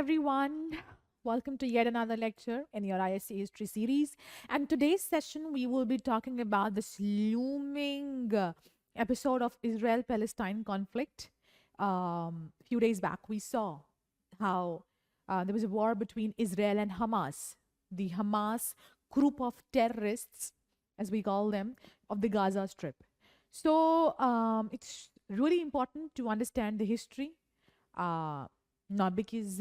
everyone. Welcome to yet another lecture in your ISC history series. And today's session, we will be talking about this looming episode of Israel-Palestine conflict. Few days back, we saw how there was a war between Israel and Hamas, the Hamas group of terrorists, as we call them, of the Gaza Strip. So it's really important to understand the history, not because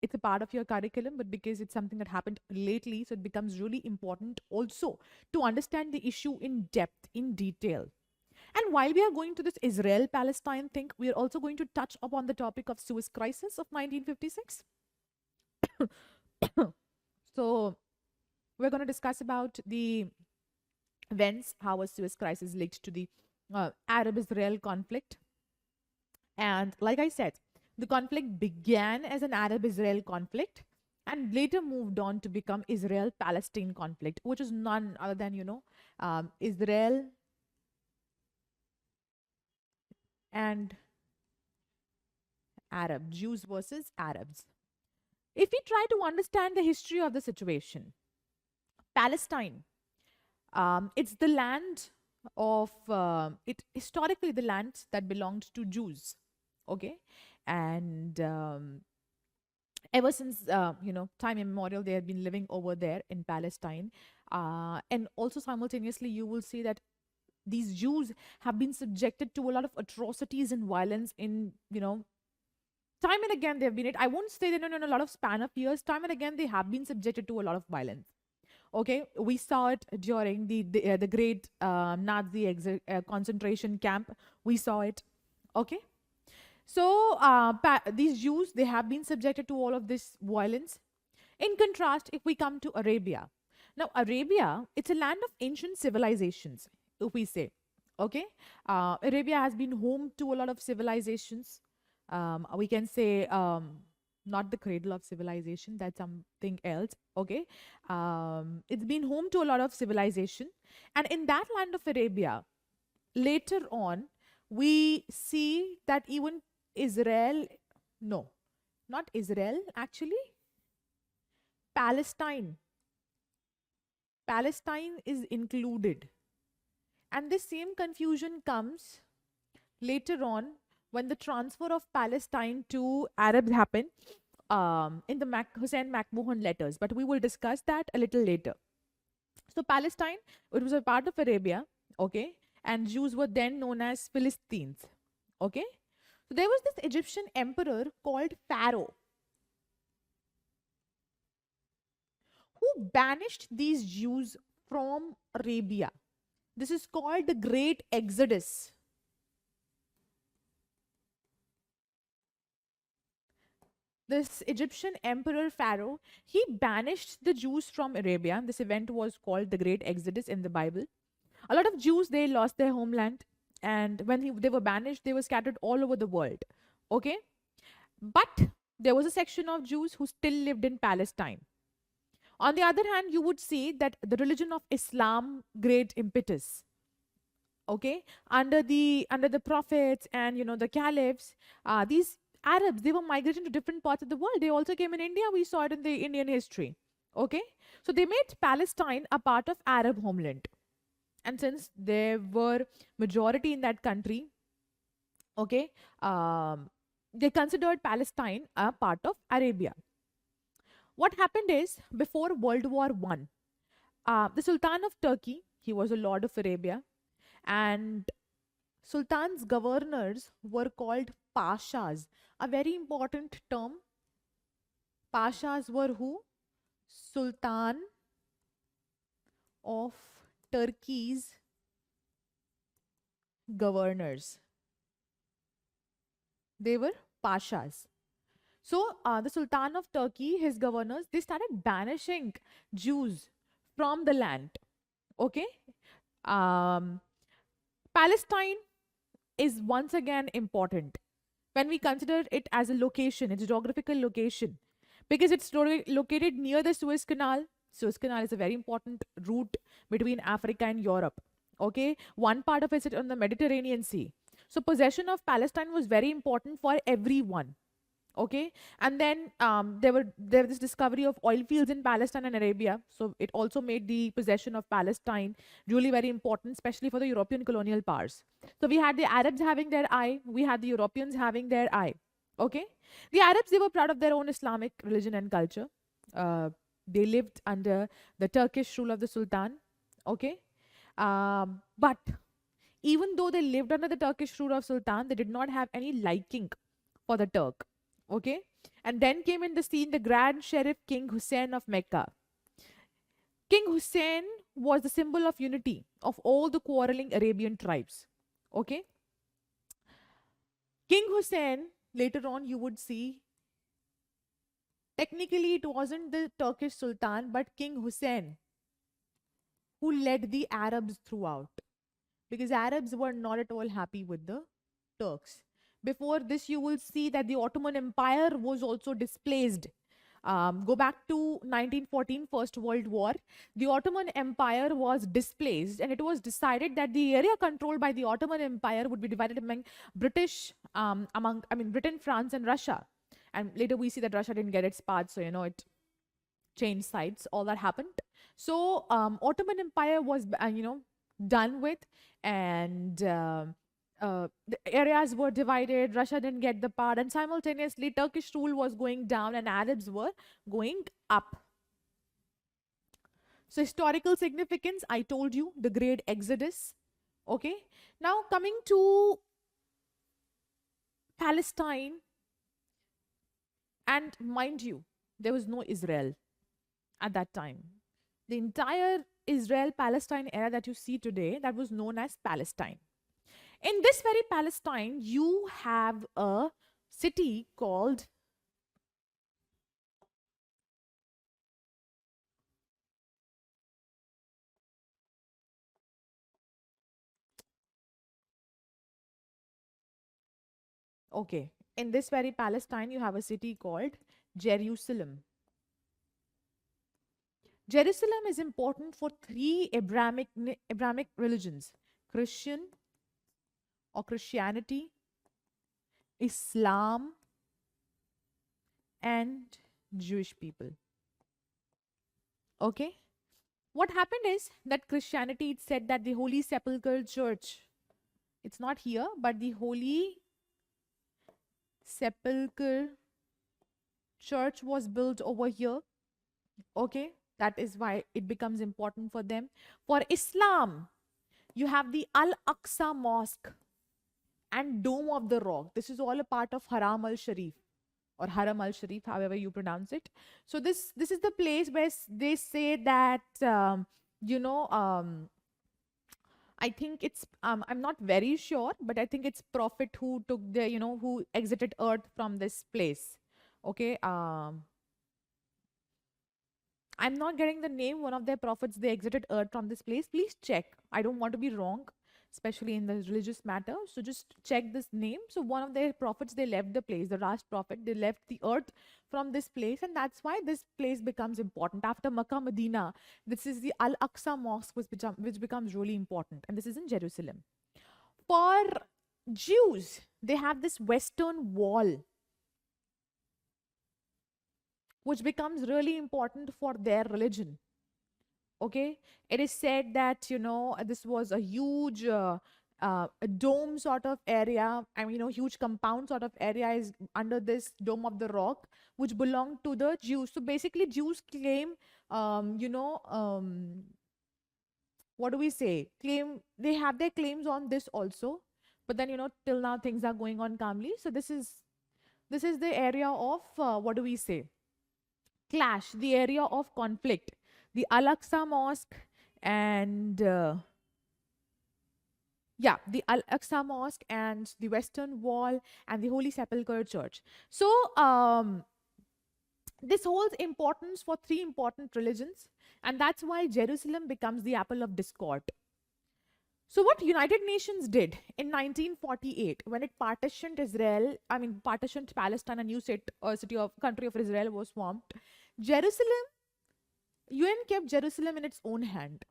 it's a part of your curriculum, but because it's something that happened lately. So it becomes really important also to understand the issue in depth, in detail. And while we are going to this Israel-Palestine thing, we are also going to touch upon the topic of Suez Crisis of 1956. So we're going to discuss about the events, how a Suez Crisis linked to the Arab-Israel conflict. And like I said, the conflict began as an Arab-Israel conflict and later moved on to become Israel-Palestine conflict, which is none other than, Israel and Arab, Jews versus Arabs. If we try to understand the history of the situation, Palestine, it's the land of, historically the land that belonged to Jews, okay? And ever since, time immemorial, they have been living over there in Palestine. And also simultaneously, you will see that these Jews have been subjected to a lot of atrocities and violence in, time and again they've been, I won't say that in a lot of span of years, time and again they have been subjected to a lot of violence. Okay, we saw it during the great Nazi concentration camp. We saw it. Okay. So these Jews, they have been subjected to all of this violence. In contrast, if we come to Arabia. Now, Arabia, it's a land of ancient civilizations, if we say. Okay. Arabia has been home to a lot of civilizations. We can say not the cradle of civilization, that's something else. Okay. It's been home to a lot of civilization. And in that land of Arabia, later on, we see that even Israel, no, not Israel, actually, Palestine. Palestine is included. And this same confusion comes later on when the transfer of Palestine to Arabs happened in the Hussein McMahon letters. But we will discuss that a little later. So Palestine, it was a part of Arabia, okay? And Jews were then known as Philistines, okay? So there was this Egyptian emperor called Pharaoh who banished these Jews from Arabia. This is called the Great Exodus. This Egyptian emperor Pharaoh, he banished the Jews from Arabia. This event was called the Great Exodus in the Bible. A lot of Jews, they lost their homeland. And when they were banished, they were scattered all over the world. Okay? But there was a section of Jews who still lived in Palestine. On the other hand, you would see that the religion of Islam, great impetus. Okay? Under the prophets and, the caliphs, these Arabs, they were migrating to different parts of the world. They also came in India. We saw it in the Indian history. Okay? So they made Palestine a part of Arab homeland. And since there were majority in that country, okay, they considered Palestine a part of Arabia. What happened is, before World War I, the Sultan of Turkey, he was a lord of Arabia, and Sultan's governors were called Pashas. A very important term. Pashas were who? Sultan of Turkey's governors. They were Pashas. So the Sultan of Turkey, his governors, they started banishing Jews from the land. Okay? Palestine is once again important when we consider it as a location, its geographical location, because it's located near the Suez Canal. Suez Canal is a very important route between Africa and Europe. Okay, one part of it is on the Mediterranean Sea. So possession of Palestine was very important for everyone. Okay, and then there was this discovery of oil fields in Palestine and Arabia, so it also made the possession of Palestine really very important, especially for the European colonial powers. So we had the Arabs having their eye, we had the Europeans having their eye. Okay, the Arabs, they were proud of their own Islamic religion and culture. They lived under the Turkish rule of the Sultan. Okay, but even though they lived under the Turkish rule of Sultan, they did not have any liking for the Turk. Okay, and then came in the scene the Grand Sheriff King Hussein of Mecca. King Hussein was the symbol of unity of all the quarreling Arabian tribes. Okay, King Hussein, later on you would see, technically it wasn't the Turkish Sultan but King Hussein who led the Arabs throughout, because Arabs were not at all happy with the Turks. Before this, you will see that the Ottoman Empire was also displaced. Go back to 1914, First World War. The Ottoman Empire was displaced, and it was decided that the area controlled by the Ottoman Empire would be divided among Britain, France, and Russia. And later we see that Russia didn't get its part, so it changed sides. All that happened. So Ottoman Empire was, done with, and the areas were divided. Russia didn't get the part, and simultaneously Turkish rule was going down and Arabs were going up. So historical significance, I told you, the great exodus. Okay, now coming to Palestine, and mind you, there was no Israel at that time. The entire Israel-Palestine era that you see today, that was known as Palestine. In this very Palestine, you have a city called in this very Palestine, you have a city called Jerusalem. Jerusalem is important for three Abrahamic religions: Christian or Christianity, Islam, and Jewish people. Okay? What happened is that Christianity, it said that the Holy Sepulchre Church, it's not here, but the Holy Sepulchre Church was built over here. Okay? That is why it becomes important for them. For Islam, you have the Al-Aqsa Mosque and Dome of the Rock. This is all a part of Haram al-Sharif or Haram al-Sharif, however you pronounce it. So this is the place where they say that, I think it's, I'm not very sure, but I think it's Prophet who took the, who exited earth from this place. Okay. I'm not getting the name. One of their prophets, they exited earth from this place. Please check. I don't want to be wrong, especially in the religious matter. So just check this name. So one of their prophets, they left the place. The last prophet, they left the earth from this place. And that's why this place becomes important. After Makkah, Medina, this is the Al-Aqsa Mosque, which becomes really important. And this is in Jerusalem. For Jews, they have this Western Wall, which becomes really important for their religion. Okay, it is said that this was a huge a dome sort of area. I mean, huge compound sort of area is under this Dome of the Rock, which belonged to the Jews. So basically, Jews claim, what do we say? They have their claims on this also, but then till now things are going on calmly. So this is the area of what do we say? Clash, the area of conflict. The Al-Aqsa Mosque and the Al-Aqsa Mosque and the Western Wall and the Holy Sepulchre Church. So this holds importance for three important religions, and that's why Jerusalem becomes the apple of discord. So what United Nations did in 1948, when it partitioned partitioned Palestine, a new country of Israel was formed. UN kept Jerusalem in its own hand.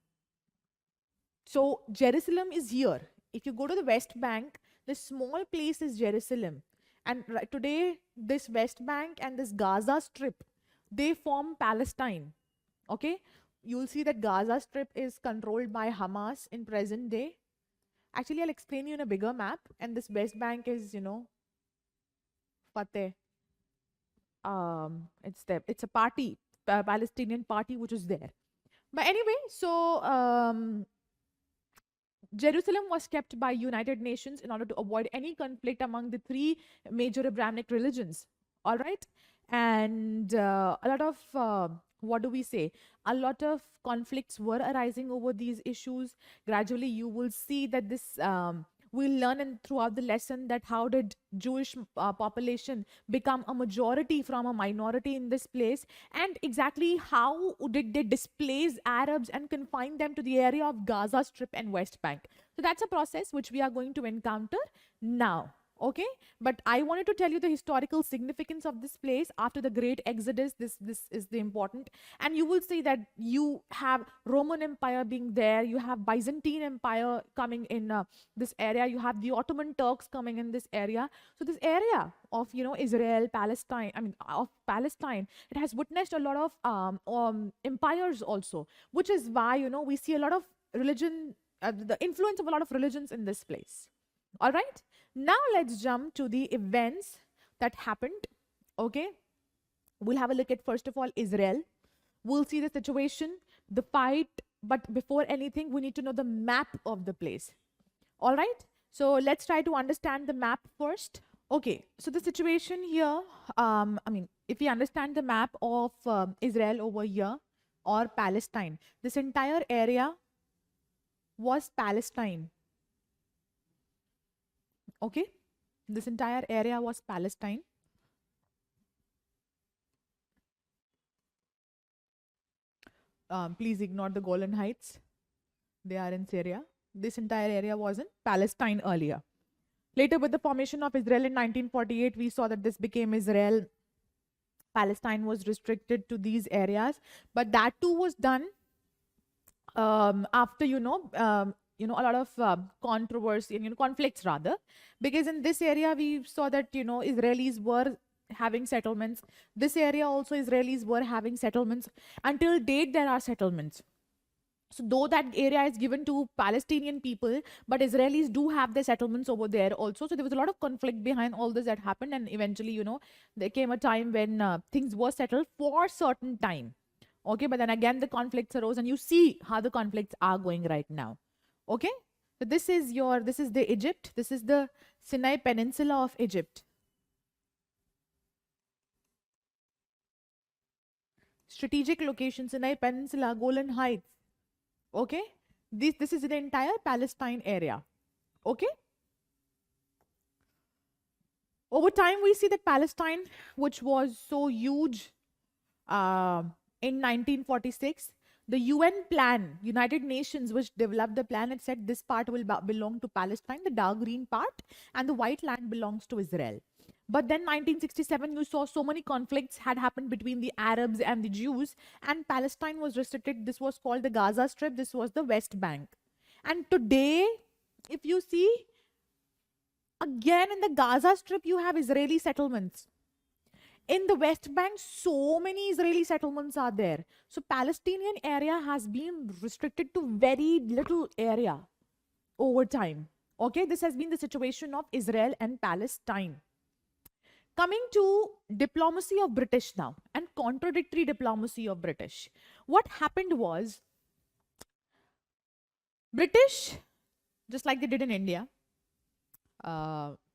So Jerusalem is here. If you go to the West Bank, the small place is Jerusalem. And today, this West Bank and this Gaza Strip, they form Palestine. Okay, you'll see that Gaza Strip is controlled by Hamas in present day. Actually, I'll explain you in a bigger map. And this West Bank is, FATEH. It's a party, a Palestinian party, which is there. But anyway, so Jerusalem was kept by United Nations in order to avoid any conflict among the three major Abrahamic religions. All right, and a lot of what do we say? A lot of conflicts were arising over these issues. Gradually, you will see that this. We'll learn throughout the lesson that how did Jewish population become a majority from a minority in this place, and exactly how did they displace Arabs and confine them to the area of Gaza Strip and West Bank. So that's a process which we are going to encounter now. Okay, but I wanted to tell you the historical significance of this place after the great exodus. This is the important, and you will see that you have Roman Empire being there, you have Byzantine Empire coming in this area, you have the Ottoman Turks coming in this area. So this area of Israel, Palestine, of Palestine, it has witnessed a lot of empires also, which is why we see a lot of religion, the influence of a lot of religions in this place. All right, now let's jump to the events that happened. Okay, we'll have a look at first of all Israel. We'll see the situation, the fight, but before anything, we need to know the map of the place. All right, so let's try to understand the map first. Okay, so the situation here, if we understand the map of Israel over here or Palestine, this entire area was Palestine. Okay, this entire area was Palestine. Please ignore the Golan Heights. They are in Syria. This entire area was in Palestine earlier. Later, with the formation of Israel in 1948, we saw that this became Israel. Palestine was restricted to these areas, but that too was done after, a lot of controversy and conflicts rather, because in this area we saw that Israelis were having settlements. This area also Israelis were having settlements. Until date there are settlements. So though that area is given to Palestinian people, but Israelis do have their settlements over there also. So there was a lot of conflict behind all this that happened, and eventually there came a time when things were settled for certain time. Okay, but then again the conflicts arose, and you see how the conflicts are going right now. Okay, so this is the Egypt. This is the Sinai Peninsula of Egypt. Strategic location, Sinai Peninsula, Golan Heights. Okay, this is the entire Palestine area. Okay. Over time, we see that Palestine, which was so huge in 1946, the UN plan, United Nations, which developed the plan, it said this part will belong to Palestine, the dark green part, and the white land belongs to Israel. But then 1967, you saw so many conflicts had happened between the Arabs and the Jews, and Palestine was restricted. This was called the Gaza Strip. This was the West Bank. And today, if you see, again in the Gaza Strip, you have Israeli settlements. In the West Bank, so many Israeli settlements are there. So Palestinian area has been restricted to very little area over time. Okay, this has been the situation of Israel and Palestine. Coming to diplomacy of British now, and contradictory diplomacy of British. What happened was, British, just like they did in India,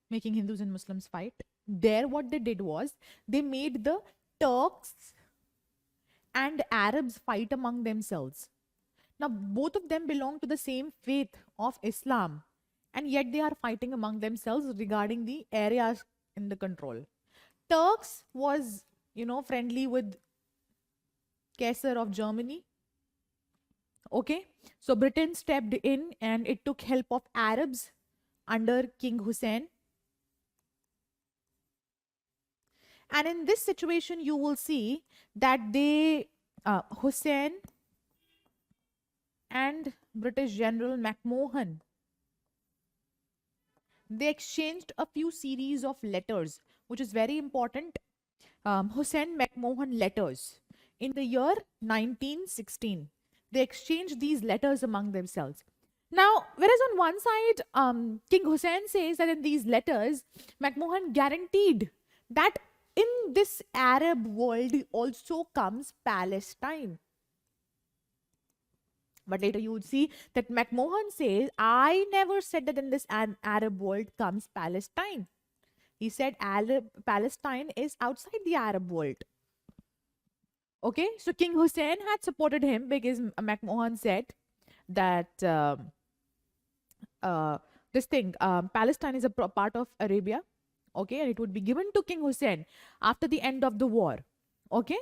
making Hindus and Muslims fight, there what they did was, they made the Turks and Arabs fight among themselves. Now, both of them belong to the same faith of Islam, and yet they are fighting among themselves regarding the areas in the control. Turks was, friendly with Kaiser of Germany. Okay, so Britain stepped in and it took help of Arabs under King Hussein. And in this situation, you will see that Hussein and British General McMahon, they exchanged a few series of letters, which is very important. Hussein McMahon letters. In the year 1916, they exchanged these letters among themselves. Now, whereas on one side, King Hussein says that in these letters, McMahon guaranteed that in this Arab world also comes Palestine. But later you would see that McMahon says, I never said that in this Arab world comes Palestine. He said Palestine is outside the Arab world. Okay, so King Hussein had supported him because McMahon said that Palestine is a part of Arabia. Okay, and it would be given to King Hussein after the end of the war. Okay,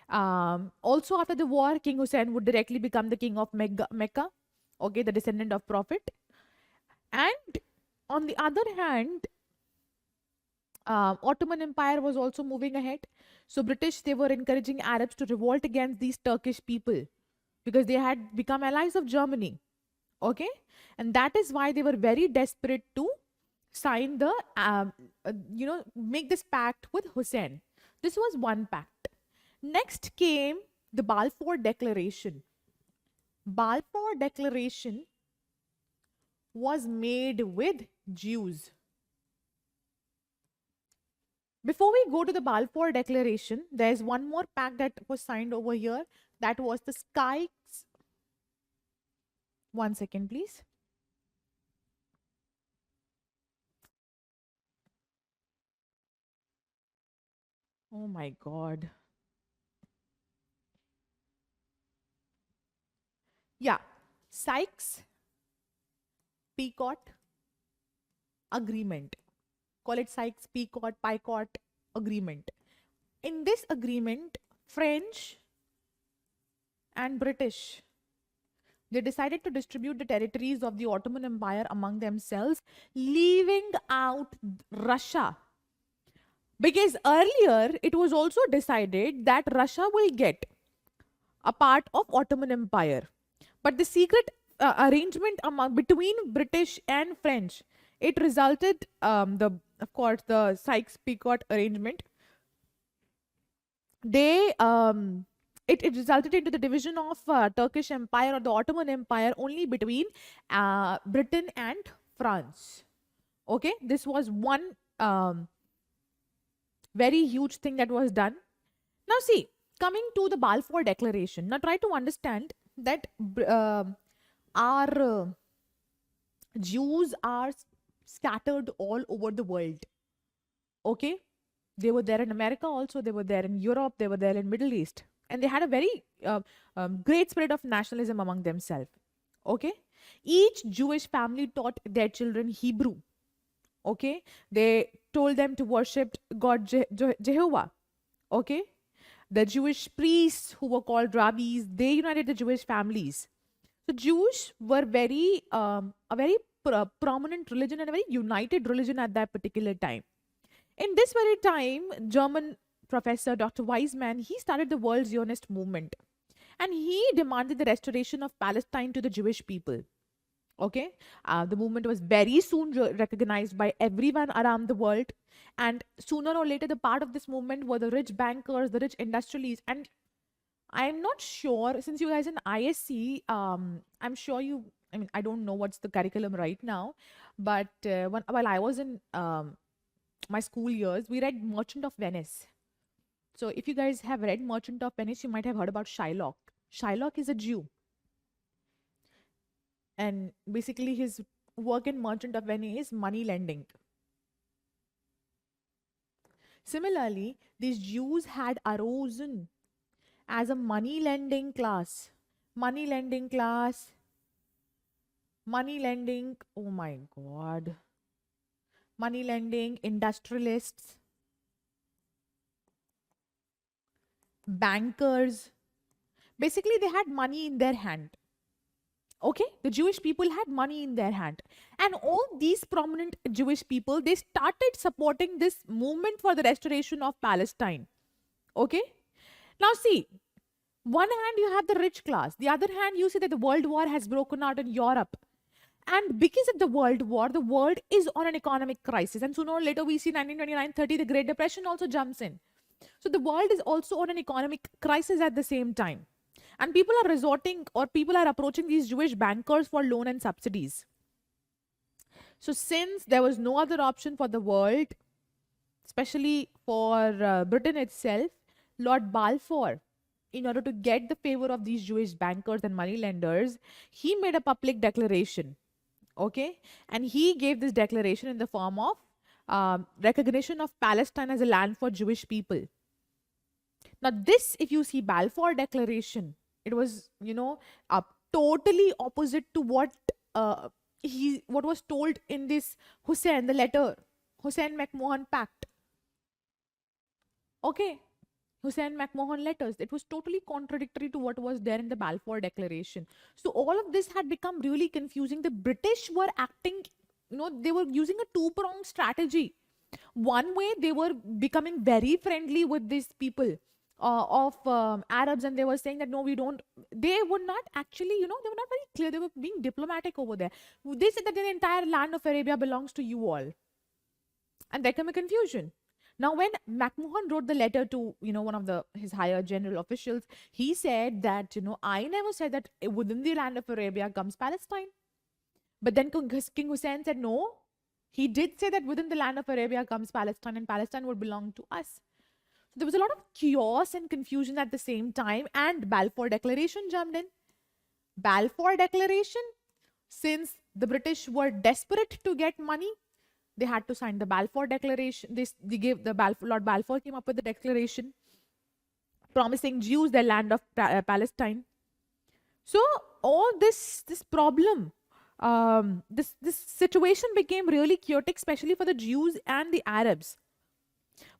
also after the war, King Hussein would directly become the king of Mecca. Okay, the descendant of Prophet. And on the other hand, Ottoman Empire was also moving ahead. So British, they were encouraging Arabs to revolt against these Turkish people because they had become allies of Germany. Okay, and that is why they were very desperate to sign the, make this pact with Hussein. This was one pact. Next came the Balfour Declaration. Balfour Declaration was made with Jews. Before we go to the Balfour Declaration, there's one more pact that was signed over here. That was the Sykes. One second, please. Oh my God. Yeah, Sykes-Picot Agreement. Call it Sykes-Picot Agreement. In this agreement, French and British, they decided to distribute the territories of the Ottoman Empire among themselves, leaving out Russia. Because earlier, it was also decided that Russia will get a part of Ottoman Empire. But the secret arrangement between British and French, it resulted, the Sykes-Picot arrangement. It resulted into the division of Turkish Empire or the Ottoman Empire only between Britain and France. Okay, this was one very huge thing that was done. Now see, coming to the Balfour Declaration. Now try to understand that our Jews are scattered all over the world. Okay, they were there in America also, they were there in Europe, they were there in Middle East, and they had a very great spirit of nationalism among themselves. Okay, each Jewish family taught their children Hebrew. Okay, they told them to worship God Jehovah. Okay, the Jewish priests who were called rabbis, they united the Jewish families. So Jews were a very prominent religion and a very united religion at that particular time. In this very time, German professor Dr. Weizmann, he started the World Zionist movement, and he demanded the restoration of Palestine to the Jewish people. Okay, the movement was very soon recognized by everyone around the world, and sooner or later, the part of this movement were the rich bankers, the rich industrialists, and I'm not sure, since you guys in ISC, I'm sure you, I mean, I don't know what's the curriculum right now, but while I was in my school years, we read Merchant of Venice. So if you guys have read Merchant of Venice, you might have heard about Shylock. Shylock is a Jew. And basically his work in Merchant of Venice is money lending. Similarly, these Jews had arisen as a money lending class. Money lending, oh my God. Money lending, industrialists, bankers. Basically, they had money in their hand. Okay, the Jewish people had money in their hand. And all these prominent Jewish people, they started supporting this movement for the restoration of Palestine. Okay, now see, one hand you have the rich class, the other hand you see that the world war has broken out in Europe. And because of the World War, the world is on an economic crisis. And sooner or later, we see 1929-30, the Great Depression also jumps in. So the world is also on an economic crisis at the same time. And people are resorting, or people are approaching these Jewish bankers for loan and subsidies. So since there was no other option for the world, especially for Britain itself, Lord Balfour, in order to get the favor of these Jewish bankers and moneylenders, he made a public declaration. Okay, and he gave this declaration in the form of recognition of Palestine as a land for Jewish people. Now, this, if you see Balfour Declaration, it was, totally opposite to what was told in this the letter, Hussein-McMahon Pact. Okay, Hussein-McMahon letters. It was totally contradictory to what was there in the Balfour Declaration. So all of this had become really confusing. The British were acting, they were using a two-pronged strategy. One way, they were becoming very friendly with these people of Arabs, and they were saying that no, we don't. They were not actually, they were not very clear. They were being diplomatic over there. They said that the entire land of Arabia belongs to you all. And there came a confusion. Now, when McMahon wrote the letter to, one of his higher general officials, he said that, I never said that within the land of Arabia comes Palestine. But then King Hussein said, no, he did say that within the land of Arabia comes Palestine, and Palestine would belong to us. So there was a lot of chaos and confusion at the same time, and Balfour Declaration jumped in. Balfour Declaration, since the British were desperate to get money, they had to sign the Balfour Declaration. Lord Balfour came up with the declaration promising Jews their land of Palestine. So all this problem, this situation became really chaotic, especially for the Jews and the Arabs.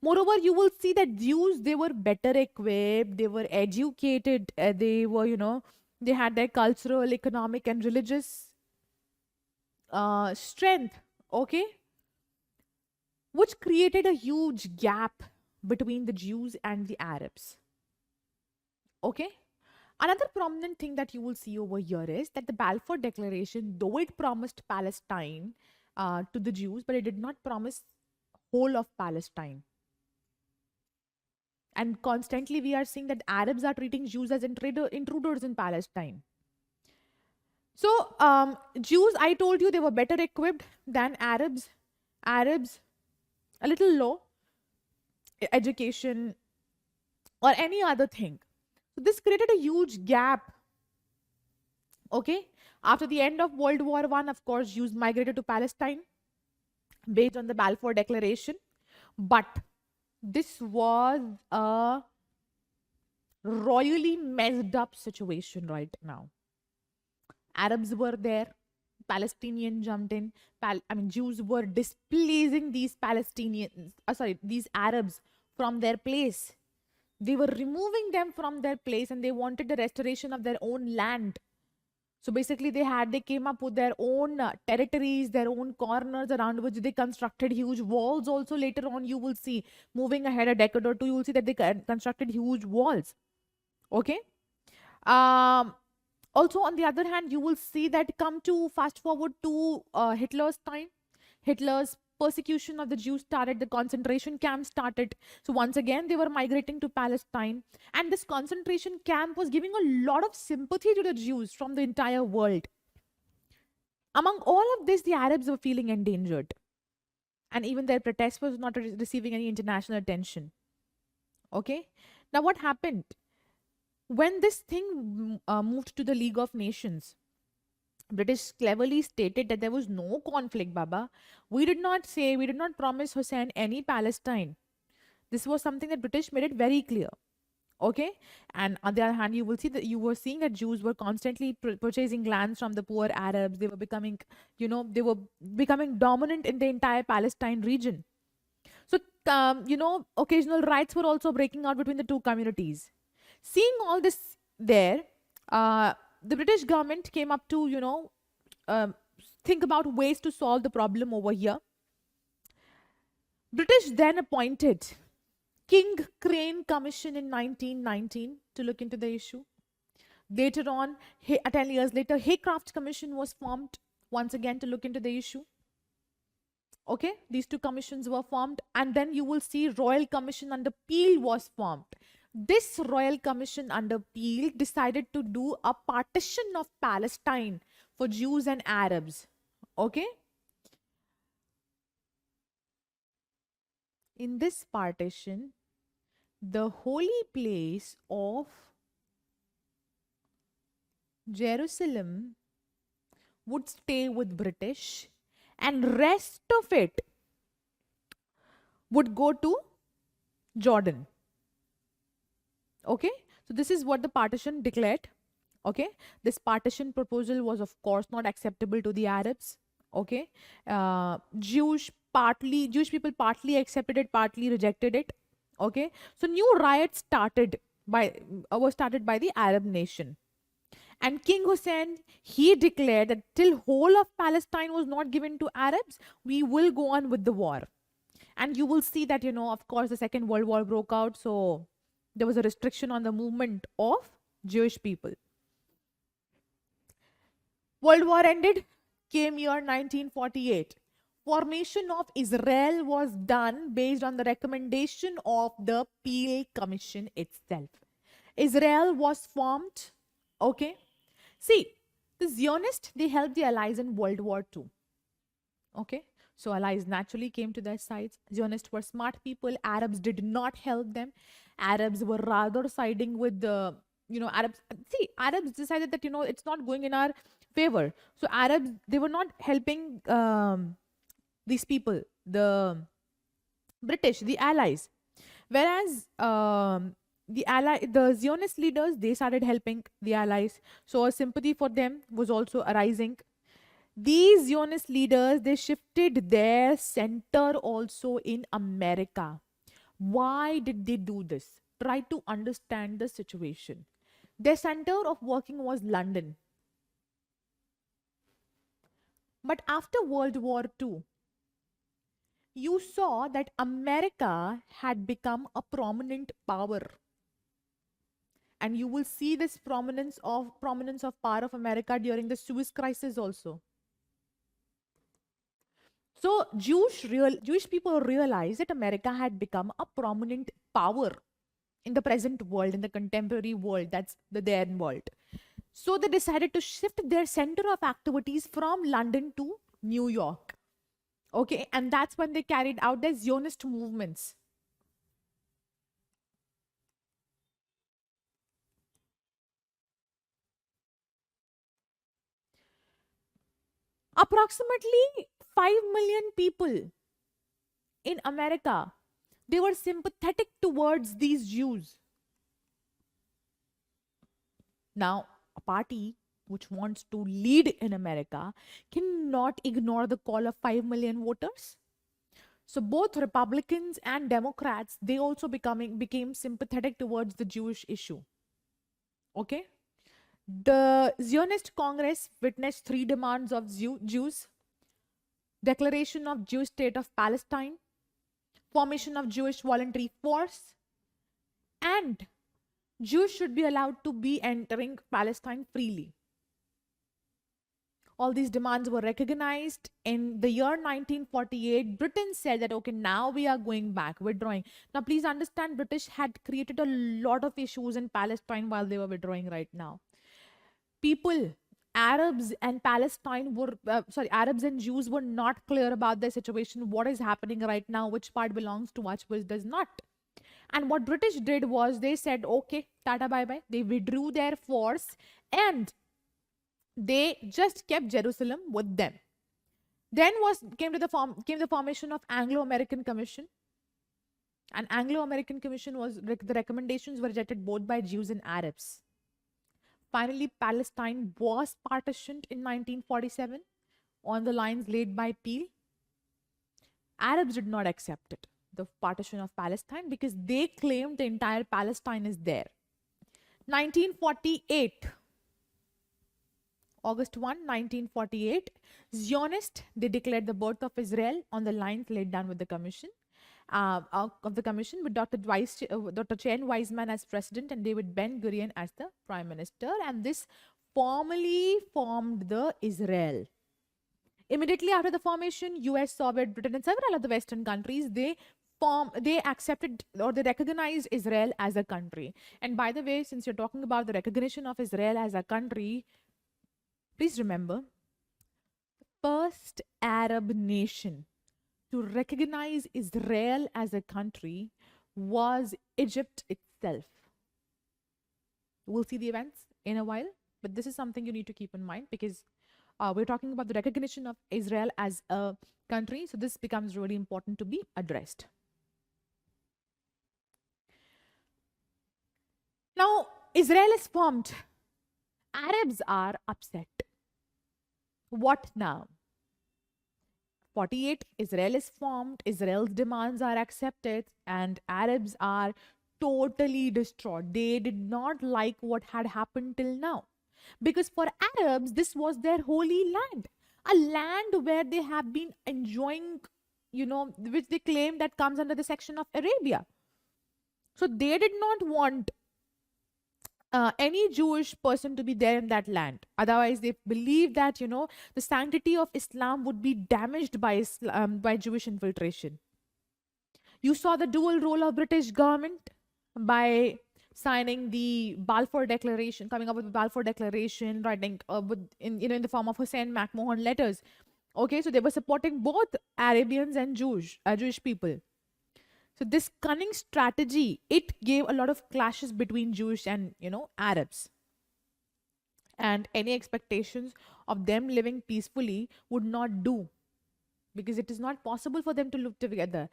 Moreover, you will see that Jews, they were better equipped, they were educated, they were, they had their cultural, economic, and religious strength, okay, which created a huge gap between the Jews and the Arabs. Okay? Another prominent thing that you will see over here is that the Balfour Declaration, though it promised Palestine to the Jews, but it did not promise whole of Palestine. And constantly we are seeing that Arabs are treating Jews as intruders in Palestine. So Jews, I told you, they were better equipped than Arabs. Arabs, a little low education or any other thing. So this created a huge gap. Okay. After the end of World War I, of course, Jews migrated to Palestine based on the Balfour Declaration. But this was a royally messed up situation right now. Arabs were there. Palestinians jumped in. Jews were displacing these these Arabs from their place. They were removing them from their place, and they wanted the restoration of their own land. So basically, they came up with their own territories, their own corners around which they constructed huge walls. Also, later on, you will see, moving ahead a decade or two, you will see that they constructed huge walls. Okay. Also, on the other hand, you will see that fast forward to Hitler's time. Hitler's persecution of the Jews started, the concentration camp started. So once again, they were migrating to Palestine. And this concentration camp was giving a lot of sympathy to the Jews from the entire world. Among all of this, the Arabs were feeling endangered. And even their protest was not receiving any international attention. Okay? Now what happened? When this thing moved to the League of Nations, British cleverly stated that there was no conflict, Baba. We did not promise Hussein any Palestine. This was something that British made it very clear. Okay? And on the other hand, you were seeing that Jews were constantly purchasing lands from the poor Arabs. They were becoming, dominant in the entire Palestine region. So, occasional riots were also breaking out between the two communities. Seeing all this there, the British government came up to, think about ways to solve the problem over here. British then appointed King Crane Commission in 1919 to look into the issue. Later on, 10 years later, Haycraft Commission was formed. once again to look into the issue. Okay, these two commissions were formed, and then you will see Royal Commission under Peel was formed. This Royal Commission under Peel decided to do a partition of Palestine for Jews and Arabs. Okay, in this partition, the holy place of Jerusalem would stay with British, and rest of it would go to Jordan. Okay, so this is what the partition declared. Okay, this partition proposal was of course not acceptable to the Arabs. Okay, Jewish people partly accepted it, partly rejected it. Okay, so new riots were started by the Arab nation. And King Hussein, he declared that till whole of Palestine was not given to Arabs, we will go on with the war. And you will see that, of course, the Second World War broke out. So there was a restriction on the movement of Jewish people. World War ended, came year 1948. Formation of Israel was done based on the recommendation of the Peel Commission itself. Israel was formed. Okay. See, the Zionists, they helped the Allies in World War II. Okay. So Allies naturally came to their sides. Zionists were smart people. Arabs did not help them. Arabs were rather siding with the, Arabs decided that, it's not going in our favor. So Arabs, they were not helping these people, the British, the Allies. Whereas the Zionist leaders, they started helping the Allies. So a sympathy for them was also arising. These Zionist leaders, they shifted their center also in America. Why did they do this? Try to understand the situation. Their center of working was London. But after World War II, you saw that America had become a prominent power. And you will see this prominence of power of America during the Suez Crisis also. So Jewish people realized that America had become a prominent power in the present world, in the contemporary world, that's the then world. So they decided to shift their center of activities from London to New York. Okay, and that's when they carried out their Zionist movements. Approximately 5 million people in America, they were sympathetic towards these Jews. Now, a party which wants to lead in America cannot ignore the call of 5 million voters. So both Republicans and Democrats, they also became sympathetic towards the Jewish issue. Okay? The Zionist Congress witnessed 3 demands of Jews: declaration of Jewish state of Palestine, formation of Jewish voluntary force, and Jews should be allowed to be entering Palestine freely. All these demands were recognized. In the year 1948, Britain said that, okay, now we are going back, withdrawing. Now, please understand, British had created a lot of issues in Palestine while they were withdrawing right now. People, Arabs and Arabs and Jews were not clear about their situation. What is happening right now? Which part belongs to us, which does not? And what British did was they said, okay, tata bye bye. They withdrew their force and they just kept Jerusalem with them. Then came the formation of Anglo-American Commission. And Anglo-American Commission the recommendations were rejected both by Jews and Arabs. Finally, Palestine was partitioned in 1947 on the lines laid by Peel. Arabs did not accept it, the partition of Palestine, because they claimed the entire Palestine is there. 1948, August 1, 1948, Zionists, they declared the birth of Israel on the lines laid down with the commission. With Dr. Chen Weizmann as president and David Ben-Gurion as the prime minister, and this formally formed the Israel. Immediately after the formation, US, Soviet, Britain, and several other Western countries, they accepted or they recognized Israel as a country. And by the way, since you're talking about the recognition of Israel as a country, please remember, first Arab nation to recognize Israel as a country was Egypt itself. We'll see the events in a while, but this is something you need to keep in mind because we're talking about the recognition of Israel as a country, so this becomes really important to be addressed. Now, Israel is formed. Arabs are upset. What now? 48, Israel is formed, Israel's demands are accepted, and Arabs are totally distraught. They did not like what had happened till now. Because for Arabs, this was their holy land, a land where they have been enjoying, which they claim that comes under the section of Arabia. So they did not want any Jewish person to be there in that land. Otherwise, they believe that, the sanctity of Islam would be damaged by Jewish infiltration. You saw the dual role of British government by signing the Balfour Declaration, coming up with the Balfour Declaration, writing in the form of Hussein McMahon letters. Okay, so they were supporting both Arabians and Jewish people. So this cunning strategy, it gave a lot of clashes between Jewish and, Arabs. And any expectations of them living peacefully would not do because it is not possible for them to live together.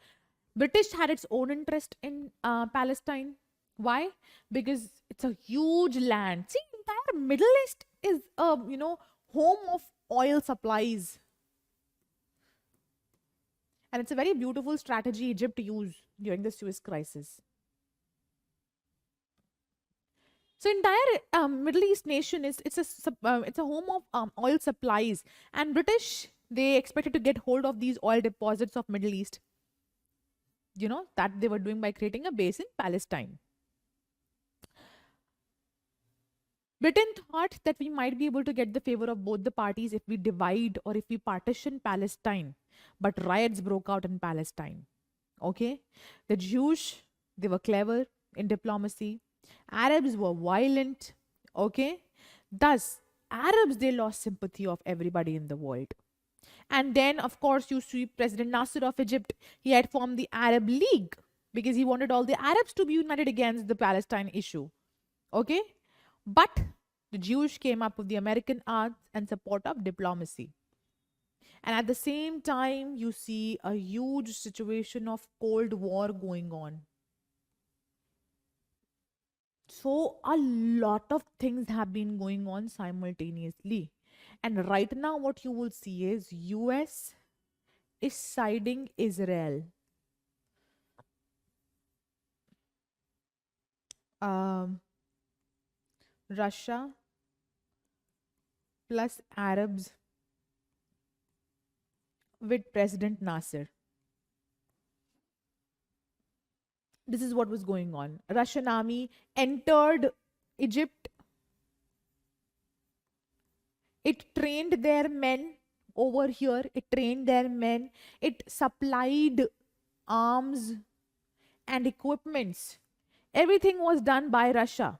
British had its own interest in Palestine. Why? Because it's a huge land. See, entire Middle East is a, home of oil supplies. And it's a very beautiful strategy Egypt used during the Suez Crisis. So entire Middle East nation it's a home of oil supplies, and British, they expected to get hold of these oil deposits of Middle East. That they were doing by creating a base in Palestine. Britain thought that we might be able to get the favor of both the parties if we divide or if we partition Palestine. But riots broke out in Palestine. Okay? The Jews, they were clever in diplomacy. Arabs were violent. Okay? Thus, Arabs, they lost sympathy of everybody in the world. And then, of course, you see President Nasser of Egypt. He had formed the Arab League because he wanted all the Arabs to be united against the Palestine issue. Okay? But the Jews came up with the American arts and support of diplomacy. And at the same time, you see a huge situation of Cold War going on. So a lot of things have been going on simultaneously. And right now what you will see is US is siding Israel. Russia plus Arabs with President Nasser. This is what was going on. Russian army entered Egypt. It trained their men over here. It trained their men. It supplied arms and equipments. Everything was done by Russia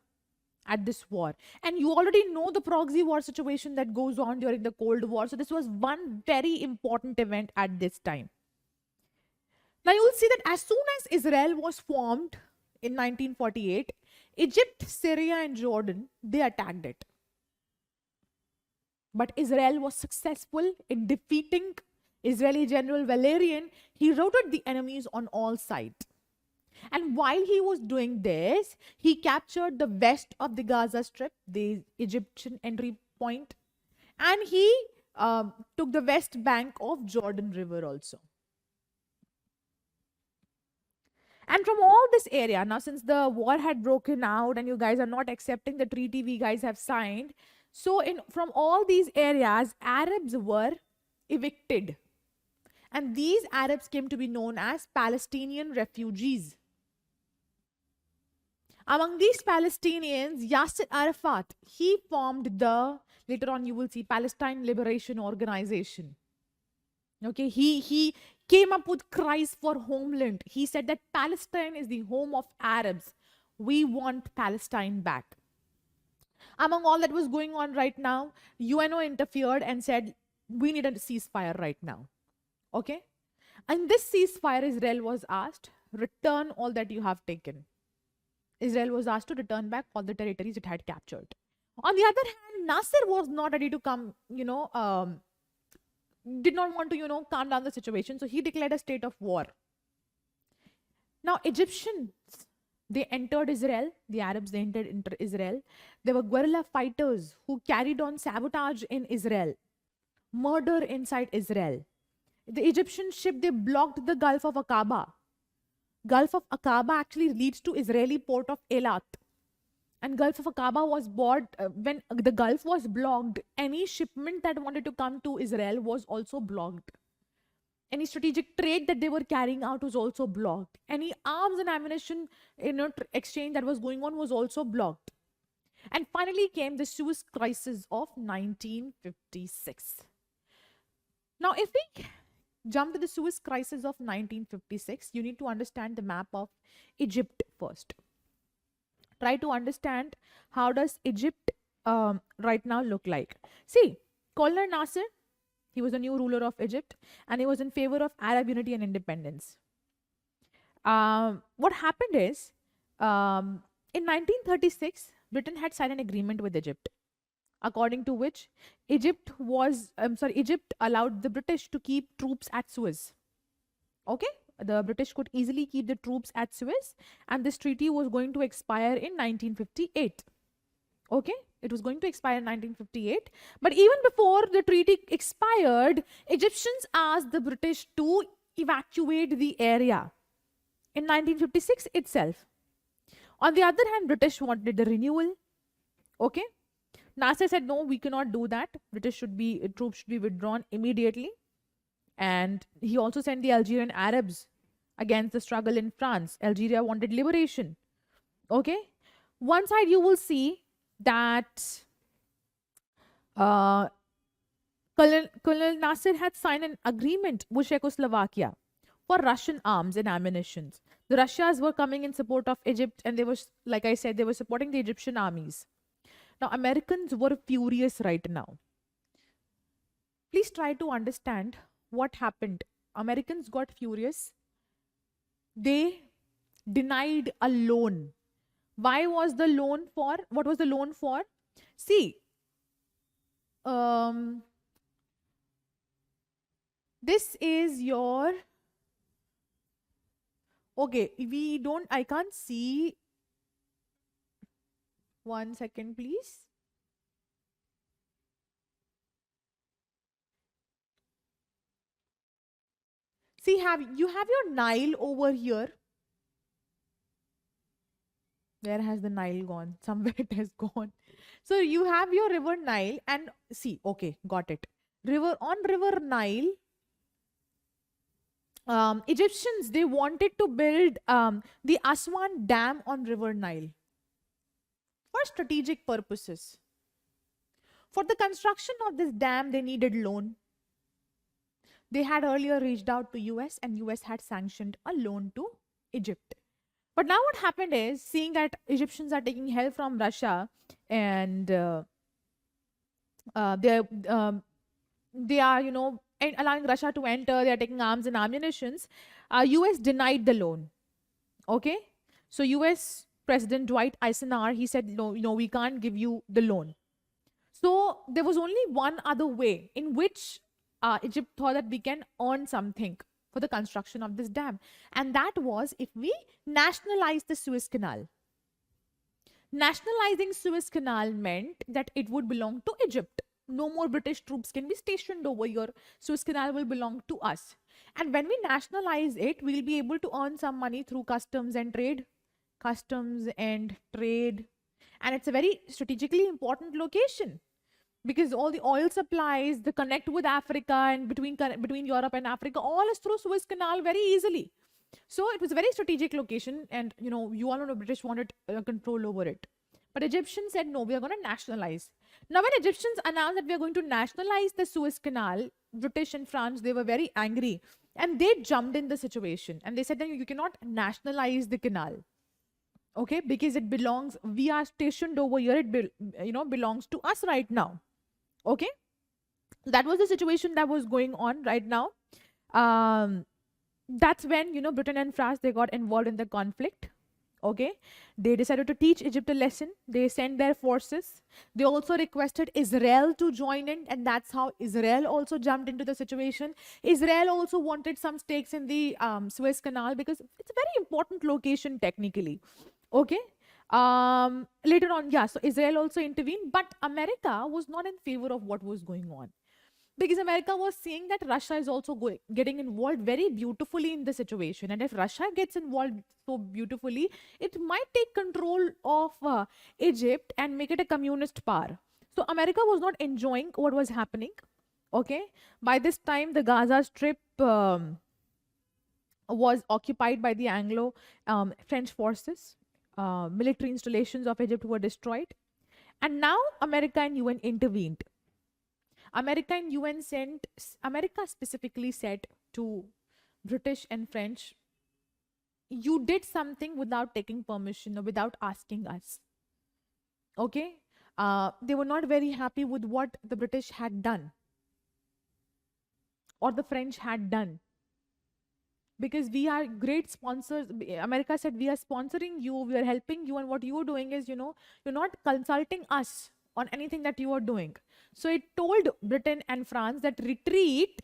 at this war. And you already know the proxy war situation that goes on during the Cold War. So this was one very important event at this time. Now you will see that as soon as Israel was formed in 1948, Egypt, Syria and Jordan, they attacked it. But Israel was successful in defeating Israeli General Valerian. He routed the enemies on all sides. And while he was doing this, he captured the west of the Gaza Strip, the Egyptian entry point, and he took the west bank of Jordan River also. And from all this area, now since the war had broken out and you guys are not accepting the treaty we guys have signed, so from all these areas, Arabs were evicted. And these Arabs came to be known as Palestinian refugees. Among these Palestinians, Yasser Arafat, he formed later on you will see, Palestine Liberation Organization. Okay, he came up with cries for homeland. He said that Palestine is the home of Arabs. We want Palestine back. Among all that was going on right now, UNO interfered and said, we need a ceasefire right now. Okay? And this ceasefire, Israel was asked, return all that you have taken. Israel was asked to return back all the territories it had captured. On the other hand, Nasser was not ready to come, did not want to, calm down the situation. So he declared a state of war. Now, Egyptians, they entered Israel. The Arabs, they entered Israel. There were guerrilla fighters who carried on sabotage in Israel, murder inside Israel. The Egyptian ship, they blocked the Gulf of Aqaba. Gulf of Aqaba actually leads to Israeli port of Eilat. And Gulf of Aqaba was when the Gulf was blocked, any shipment that wanted to come to Israel was also blocked. Any strategic trade that they were carrying out was also blocked. Any arms and ammunition exchange that was going on was also blocked. And finally came the Suez Crisis of 1956. Now, if we jump to the Suez Crisis of 1956, you need to understand the map of Egypt first. Try to understand how does Egypt right now look like. See, Colonel Nasser, he was a new ruler of Egypt, and he was in favor of Arab unity and independence. What happened is, in 1936, Britain had signed an agreement with Egypt, according to which Egypt allowed the British to keep troops at Suez. Okay? The British could easily keep the troops at Suez, and this treaty was going to expire in 1958. Okay? It was going to expire in 1958. But even before the treaty expired, Egyptians asked the British to evacuate the area in 1956 itself. On the other hand, British wanted the renewal. Okay? Nasser said, no, we cannot do that. Troops should be withdrawn immediately. And he also sent the Algerian Arabs against the struggle in France. Algeria wanted liberation. Okay? One side you will see that Colonel Nasser had signed an agreement with Czechoslovakia for Russian arms and ammunition. The Russians were coming in support of Egypt, and they were, like I said, they were supporting the Egyptian armies. Now, Americans were furious right now. Please try to understand what happened. Americans got furious. They denied a loan. Why was the loan for? What was the loan for? See, this is your, okay, I can't see. One second, please. See, you have your Nile over here. Where has the Nile gone? Somewhere it has gone. So you have your river Nile, and see, okay, got it. River Nile, Egyptians, they wanted to build the Aswan Dam on river Nile for strategic purposes. For the construction of this dam, they needed loan. They had earlier reached out to US, and US had sanctioned a loan to Egypt. But now what happened is, seeing that Egyptians are taking help from Russia, and they are, allowing Russia to enter, they are taking arms and ammunitions, US denied the loan. Okay? So US President Dwight Eisenhower, he said, no, we can't give you the loan. So there was only one other way in which Egypt thought that we can earn something for the construction of this dam. And that was if we nationalize the Suez Canal. Nationalizing Suez Canal meant that it would belong to Egypt. No more British troops can be stationed over here. Suez Canal will belong to us. And when we nationalize it, we'll be able to earn some money through customs and trade. And it's a very strategically important location, because all the oil supplies, the connect with Africa and between Europe and Africa, all is through Suez Canal very easily. So it was a very strategic location, and you all know the British wanted control over it. But Egyptians said, no, we are going to nationalize. Now, when Egyptians announced that we are going to nationalize the Suez Canal, British and France, they were very angry and they jumped in the situation and they said that you cannot nationalize the canal. Okay, because it belongs, we are stationed over here, belongs to us right now. Okay, that was the situation that was going on right now. That's when, Britain and France, they got involved in the conflict. Okay, they decided to teach Egypt a lesson. They sent their forces. They also requested Israel to join in, and that's how Israel also jumped into the situation. Israel also wanted some stakes in the Suez Canal because it's a very important location technically. Okay, later on, yeah, so Israel also intervened, but America was not in favor of what was going on, because America was seeing that Russia is also getting involved very beautifully in the situation. And if Russia gets involved so beautifully, it might take control of Egypt and make it a communist power. So America was not enjoying what was happening. Okay. By this time, the Gaza Strip was occupied by the Anglo French forces. Military installations of Egypt were destroyed. And now America and UN intervened. America specifically said to British and French, you did something without taking permission or without asking us. Okay? They were not very happy with what the British had done or the French had done. Because we are great sponsors. America said, we are sponsoring you, we are helping you, and what you are doing is, you're not consulting us on anything that you are doing. So it told Britain and France that retreat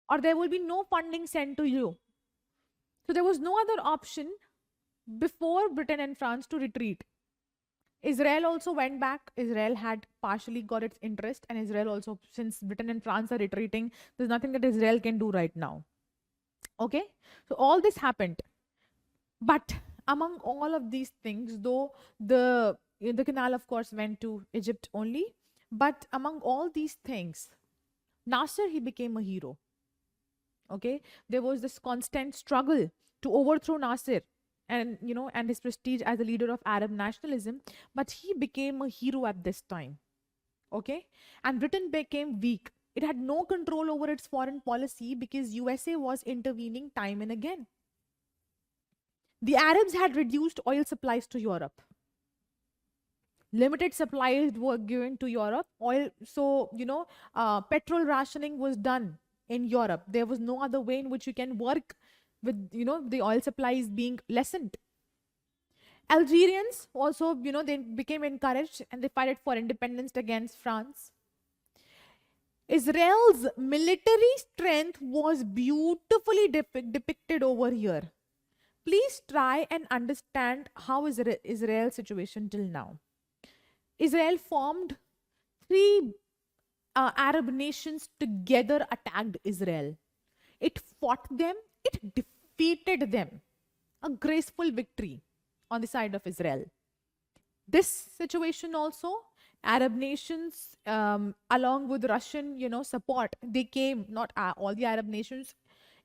or there will be no funding sent to you. So there was no other option before Britain and France to retreat. Israel also went back. Israel had partially got its interest, and Israel also, since Britain and France are retreating, there's nothing that Israel can do right now. Okay, so all this happened. But among all of these things, though the canal, of course, went to Egypt only, but among all these things, Nasser, he became a hero. Okay, there was this constant struggle to overthrow Nasser and his prestige as a leader of Arab nationalism, but he became a hero at this time. Okay, and Britain became weak. It had no control over its foreign policy because USA was intervening time and again. The Arabs had reduced oil supplies to Europe. Limited supplies were given to Europe. Petrol rationing was done in Europe. There was no other way in which you can work with, the oil supplies being lessened. Algerians also, they became encouraged and they fought for independence against France. Israel's military strength was beautifully depicted over here. Please try and understand how is Israel's situation till now. Israel formed 3 Arab nations together attacked Israel. It fought them, it defeated them. A graceful victory on the side of Israel. This situation also, Arab nations, along with Russian, support, they came, not all the Arab nations,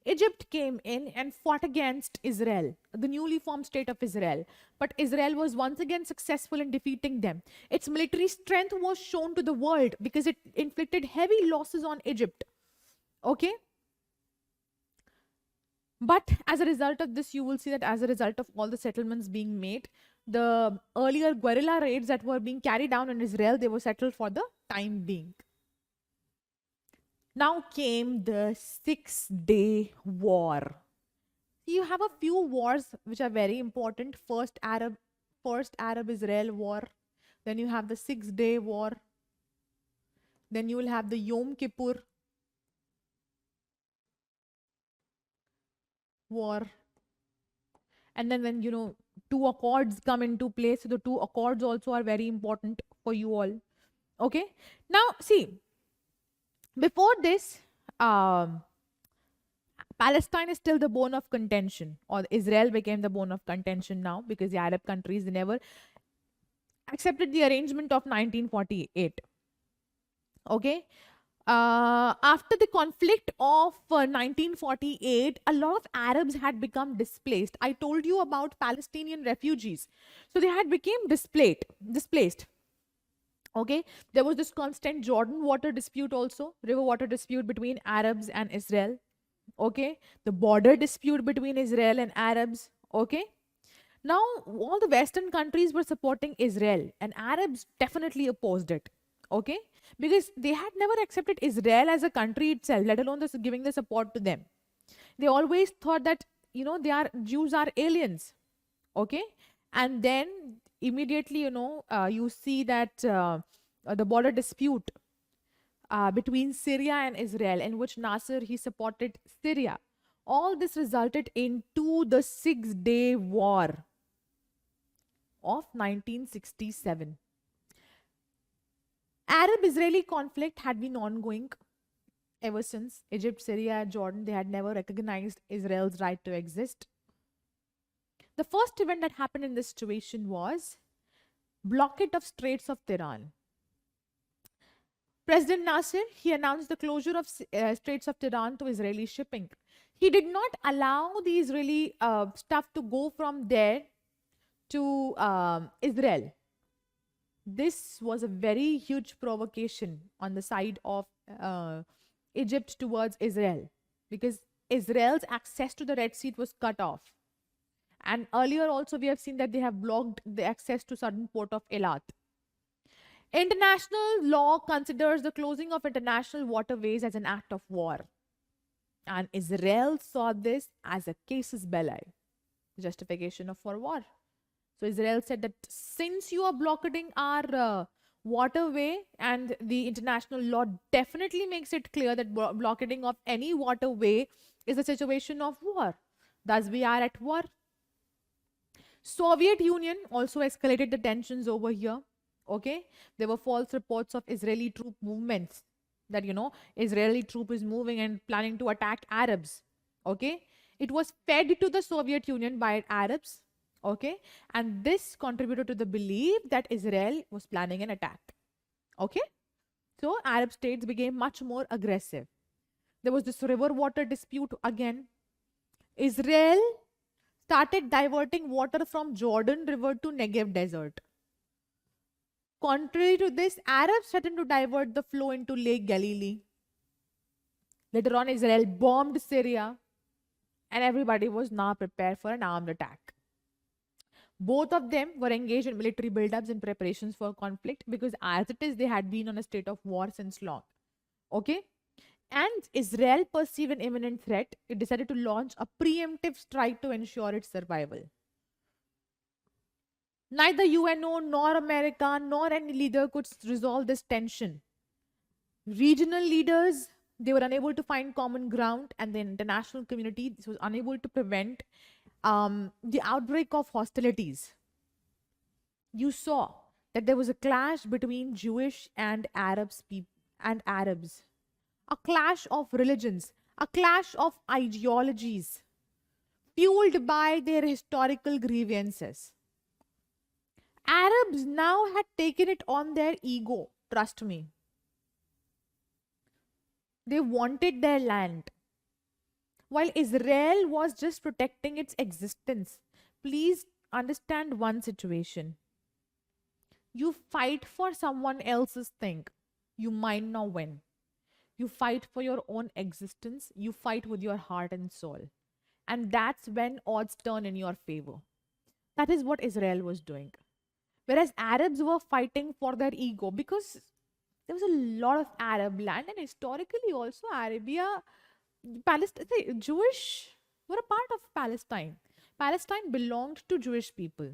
Egypt came in and fought against Israel, the newly formed state of Israel. But Israel was once again successful in defeating them. Its military strength was shown to the world because it inflicted heavy losses on Egypt. Okay? But as a result of this, you will see that as a result of all the settlements being made, the earlier guerrilla raids that were being carried down in Israel, they were settled for the time being. Now came the 6-day war. You have a few wars which are very important. First Arab-Israel war. Then you have the 6-day war. Then you will have the Yom Kippur war. And then when, 2 accords come into place, so the 2 accords also are very important for you all. Okay. Now, see, before this, Palestine is still the bone of contention, or Israel became the bone of contention now because the Arab countries, they never accepted the arrangement of 1948. Okay. After the conflict of 1948, a lot of Arabs had become displaced. I told you about Palestinian refugees. So they had become displaced. Okay, there was this constant Jordan water dispute also, river water dispute between Arabs and Israel. Okay, the border dispute between Israel and Arabs. Okay, now all the Western countries were supporting Israel, and Arabs definitely opposed it. Okay, because they had never accepted Israel as a country itself, let alone this giving the support to them. They always thought that, they are Jews are aliens. Okay, and then immediately, you see that the border dispute between Syria and Israel, in which Nasser he supported Syria. All this resulted into the Six-Day War of 1967. Arab-Israeli conflict had been ongoing ever since. Egypt, Syria, Jordan, they had never recognized Israel's right to exist. The first event that happened in this situation was blockade of Straits of Tiran. President Nasser, he announced the closure of Straits of Tiran to Israeli shipping. He did not allow the Israeli stuff to go from there to Israel. This was a very huge provocation on the side of Egypt towards Israel, because Israel's access to the Red Sea was cut off. And earlier also we have seen that they have blocked the access to southern port of Eilat. International law considers the closing of international waterways as an act of war. And Israel saw this as a casus belli, justification of for war. So Israel said that since you are blockading our waterway, and the international law definitely makes it clear that blockading of any waterway is a situation of war. Thus we are at war. Soviet Union also escalated the tensions over here. Okay, there were false reports of Israeli troop movements, that Israeli troop is moving and planning to attack Arabs. Okay, it was fed to the Soviet Union by Arabs. Okay, and this contributed to the belief that Israel was planning an attack. Okay, so Arab states became much more aggressive. There was this river water dispute again. Israel started diverting water from Jordan River to Negev Desert. Contrary to this, Arabs threatened to divert the flow into Lake Galilee. Later on, Israel bombed Syria, and everybody was now prepared for an armed attack. Both of them were engaged in military buildups and preparations for conflict, because as it is, they had been on a state of war since long. Okay? And Israel perceived an imminent threat. It decided to launch a preemptive strike to ensure its survival. Neither UNO nor America nor any leader could resolve this tension. Regional leaders, they were unable to find common ground, and the international community was unable to prevent the outbreak of hostilities. You saw that there was a clash between Jewish and Arabs, a clash of religions, a clash of ideologies, fueled by their historical grievances. Arabs now had taken it on their ego, trust me. They wanted their land, while Israel was just protecting its existence. Please understand one situation. You fight for someone else's thing, you might not win. You fight for your own existence, you fight with your heart and soul. And that's when odds turn in your favor. That is what Israel was doing. Whereas Arabs were fighting for their ego, because there was a lot of Arab land, and historically also Arabia, Palestine, Jewish were a part of Palestine. Palestine belonged to Jewish people.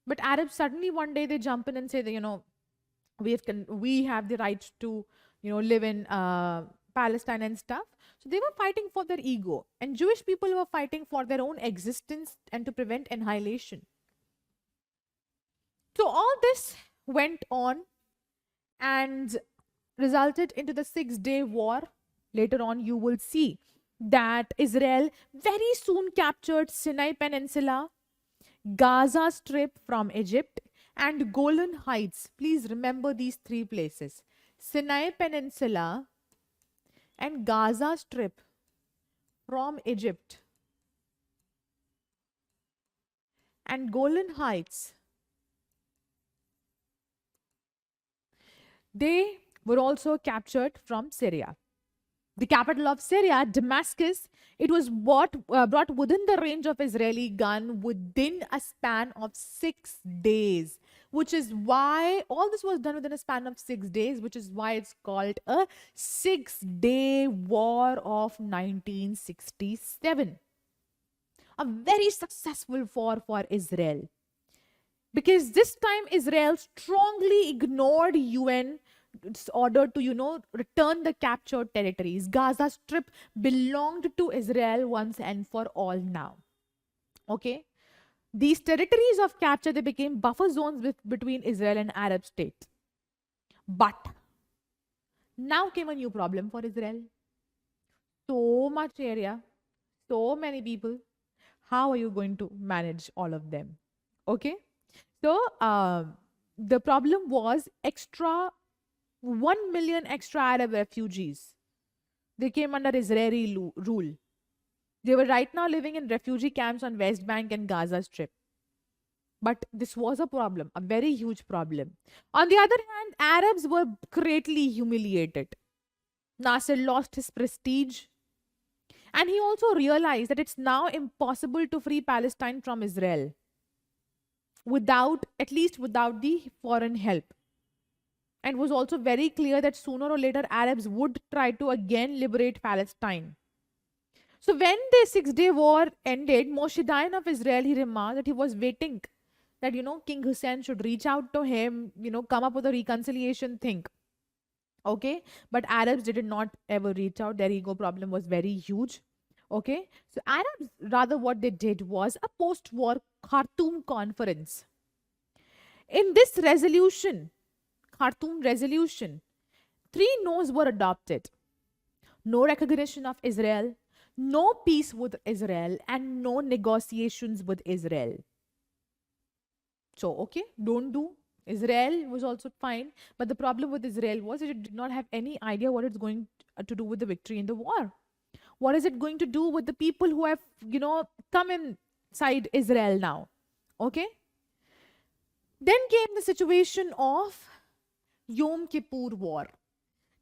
But Arabs suddenly one day they jump in and say that, we have the right to, live in Palestine and stuff. So they were fighting for their ego, and Jewish people were fighting for their own existence and to prevent annihilation. So all this went on and resulted into the Six-Day War. Later on, you will see that Israel very soon captured Sinai Peninsula, Gaza Strip from Egypt, and Golan Heights. Please remember these three places: Sinai Peninsula and Gaza Strip from Egypt, and Golan Heights They were also captured from Syria. The capital of Syria, Damascus, it was brought within the range of Israeli gun within a span of 6 days, which is why all this was done within a span of 6 days, which is why it's called a 6 day war of 1967. A very successful war for Israel, because this time Israel strongly ignored UN order to return the captured territories. Gaza Strip belonged to Israel once and for all now. Okay, these territories of capture, they became buffer zones between Israel and Arab states. But now came a new problem for Israel. So much area, so many people. How are you going to manage all of them? Okay, so the problem was extra 1 million extra Arab refugees. They came under Israeli rule. They were right now living in refugee camps on West Bank and Gaza Strip. But this was a problem, a very huge problem. On the other hand, Arabs were greatly humiliated. Nasser lost his prestige. And he also realized that it's now impossible to free Palestine from Israel at least without the foreign help. And was also very clear that sooner or later Arabs would try to again liberate Palestine. So when the 6 day war ended, Moshe Dayan of Israel, he remarked that he was waiting that, King Hussein should reach out to him, come up with a reconciliation thing. Okay, but Arabs did not ever reach out. Their ego problem was very huge. Okay, so Arabs, rather, what they did was a post-war Khartoum conference. In this resolution, Khartoum resolution, 3 no's were adopted: no recognition of Israel, no peace with Israel, and no negotiations with Israel. So, okay, don't do. Israel was also fine, but the problem with Israel was that it did not have any idea what it's going to do with the victory in the war. What is it going to do with the people who have, come inside Israel now? Okay. Then came the situation of Yom Kippur War.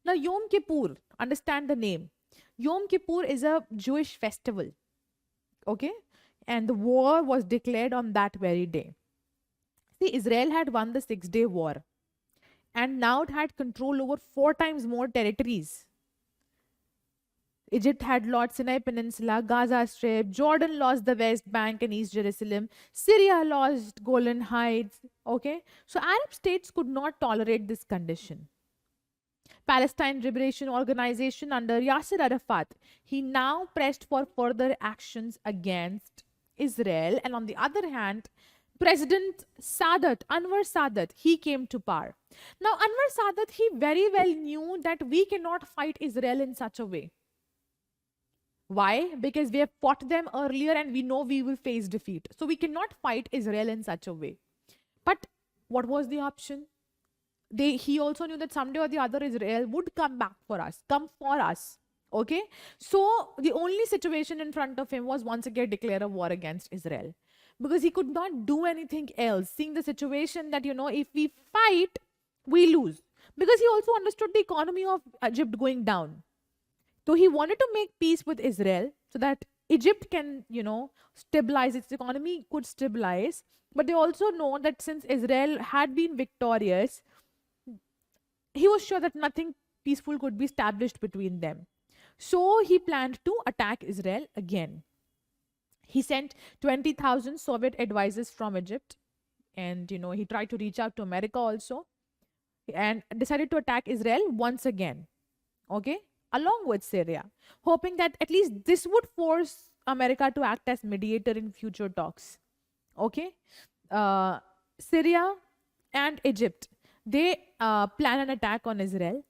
Now, Yom Kippur, understand the name. Yom Kippur is a Jewish festival. Okay. And the war was declared on that very day. See, Israel had won the 6 day war. And now it had control over 4 times more territories. Egypt had lost Sinai Peninsula, Gaza Strip, Jordan lost the West Bank and East Jerusalem, Syria lost Golan Heights. Okay, so Arab states could not tolerate this condition. Palestine Liberation Organization under Yasser Arafat, he now pressed for further actions against Israel. And on the other hand, President Anwar Sadat, he came to power. Now, Anwar Sadat, he very well knew that we cannot fight Israel in such a way. Why? Because we have fought them earlier and we know we will face defeat. So we cannot fight Israel in such a way. But what was the option? He also knew that someday or the other Israel would come for us. Okay? So the only situation in front of him was once again declare a war against Israel. Because he could not do anything else, seeing the situation that, if we fight, we lose. Because he also understood the economy of Egypt going down. So he wanted to make peace with Israel so that Egypt can, stabilize, its economy could stabilize. But they also know that since Israel had been victorious, he was sure that nothing peaceful could be established between them. So he planned to attack Israel again. He sent 20,000 Soviet advisors from Egypt. And, he tried to reach out to America also. And decided to attack Israel once again. Okay? Along with Syria, hoping that at least this would force America to act as mediator in future talks. Okay? Syria and Egypt, they plan an attack on Israel.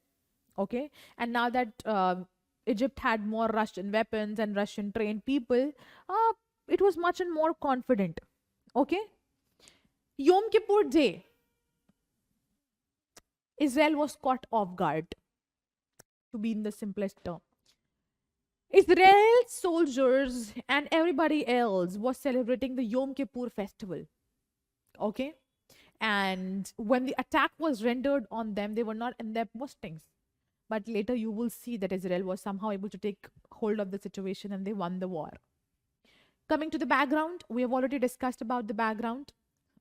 Okay? And now that Egypt had more Russian weapons and Russian trained people, it was much and more confident. Okay? Yom Kippur Day, Israel was caught off guard, to be in the simplest term. Israel's soldiers and everybody else was celebrating the Yom Kippur festival. Okay? And when the attack was rendered on them, they were not in their postings. But later you will see that Israel was somehow able to take hold of the situation and they won the war. Coming to the background, we have already discussed about the background.